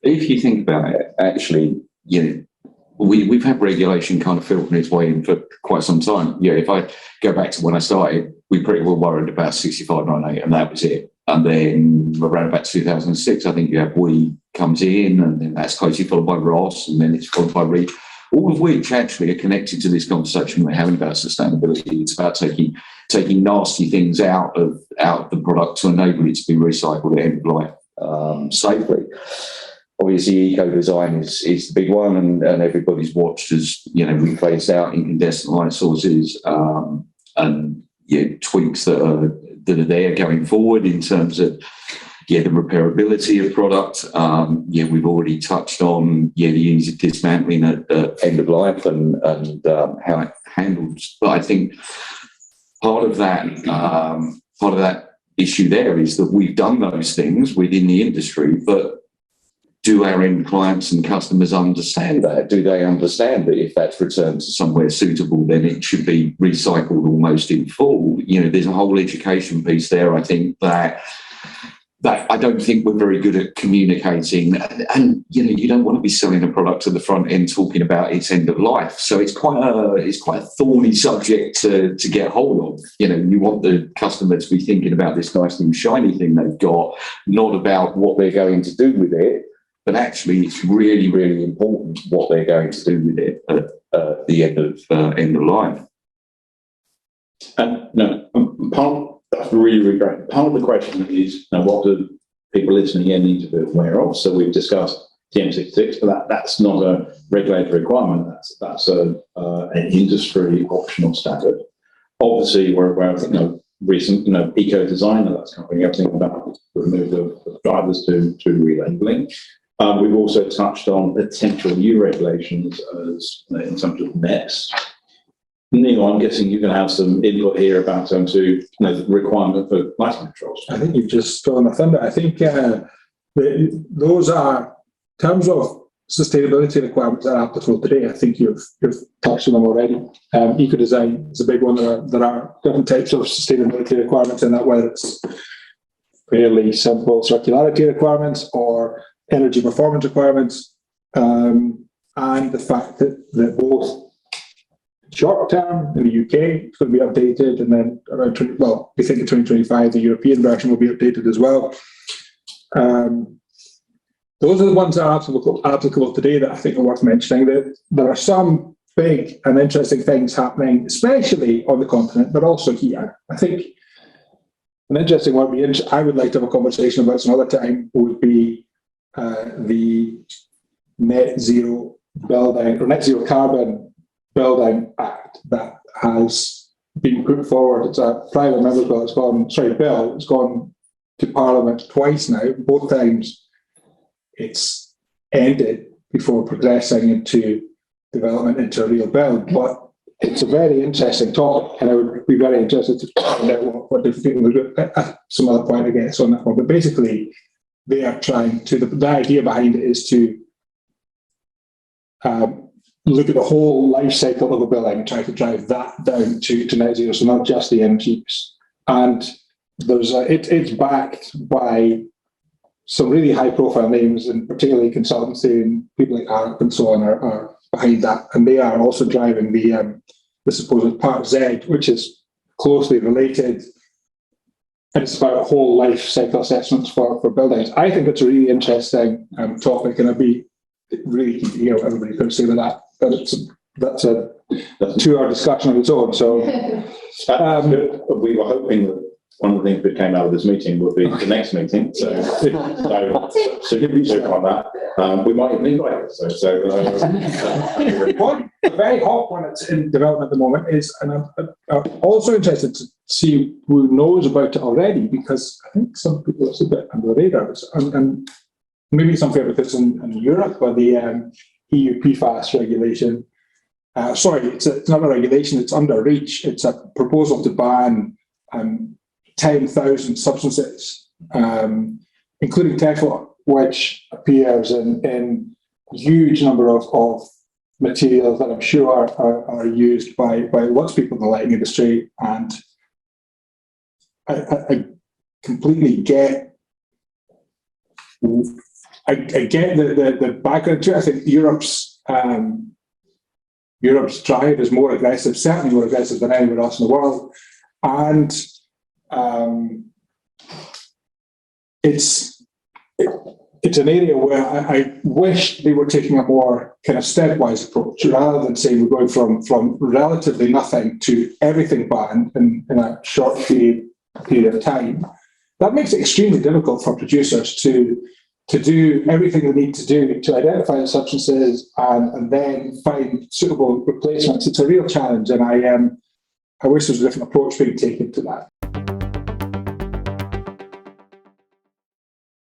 if you think about it, actually, we've had regulation kind of filtering its way in for quite some time. If I go back to when I started, we pretty well worried about 6598, and that was it. And then around about 2006, I think you have WE comes in, and then that's closely followed by Ross, and then it's followed by RE, all of which actually are connected to this conversation we're having about sustainability. It's about taking nasty things out of the product to enable it to be recycled at end of life safely. Obviously, eco-design is the big one, and everybody's watched as we phased out incandescent light sources and tweaks that are there going forward in terms of the repairability of product. We've already touched on the ease of dismantling at end of life and how it handles. But I think part of that issue there is that we've done those things within the industry, but do our end clients and customers understand that? Do they understand that if that's returned to somewhere suitable, then it should be recycled almost in full? There's a whole education piece there, I think, that I don't think we're very good at communicating. And you don't want to be selling a product to the front end talking about its end of life. So it's quite a thorny subject to get hold of. You want the customer to be thinking about this nice new shiny thing they've got, not about what they're going to do with it. But actually, it's really, really important what they're going to do with it at the end of life. And that's really, really great. Part of the question is, what do people listening here need to be aware of? So we've discussed TM66, but that's not a regulatory requirement. That's an industry optional standard. Obviously, we're aware of recent eco-design, and that's covering everything about the removal of drivers to relabeling. We've also touched on potential new regulations as in terms of MES. Neil, I'm guessing you're going to have some input here about the requirement for lighting controls. I think you've just stolen my thunder. I think those are terms of sustainability requirements that are applicable today. I think you've touched on them already. Eco-design is a big one. There are different types of sustainability requirements in that, whether it's fairly simple circularity requirements or energy performance requirements, and the fact that both short term in the UK it's going to be updated, and then we think in 2025 the European version will be updated as well. Those are the ones that are applicable today that I think are worth mentioning. There are some big and interesting things happening, especially on the continent, but also here. I think an interesting one I would like to have a conversation about some other time would be the net zero building or net zero carbon building act that has been put forward. It's a private member bill. It's gone to Parliament twice now. Both times it's ended before progressing into development into a real bill. But it's a very interesting topic, and I would be very interested to find out what different people do. Some other point I guess on that one, but basically they are trying to, the idea behind it is to look at the whole life cycle of a building and try to drive that down to net zero, so not just the energy use. And it's backed by some really high profile names, and particularly consultancy and people like ARC and so on are behind that. And they are also driving the supposed Part Z, which is closely related. And it's about whole life cycle assessments for buildings. I think it's a really interesting topic, and I'd be really keen to hear what everybody's going to say about that. But that's a 2-hour discussion of its own. So we were hoping that one of the things that came out of this meeting would be the next meeting. So give me a on that. We might even invite it. One very hot one that's in development at the moment is, and I'm also interested to see who knows about it already, because I think some people it's a bit under the radar, and maybe some fair because in Europe, where the EU PFAS regulation. It's not a regulation. It's under REACH. It's a proposal to ban 10,000 substances, including Teflon, which appears in huge number of materials that I'm sure are used by lots of people in the lighting industry. And I completely get I get the background to it. I think Europe's drive is more aggressive, certainly more aggressive than anywhere else in the world, and it's an area where I wish they were taking a more kind of stepwise approach, rather than saying we're going from relatively nothing to everything banned in a short period of time. That makes it extremely difficult for producers to do everything they need to do to identify the substances and then find suitable replacements. It's a real challenge, and I wish there was a different approach being taken to that.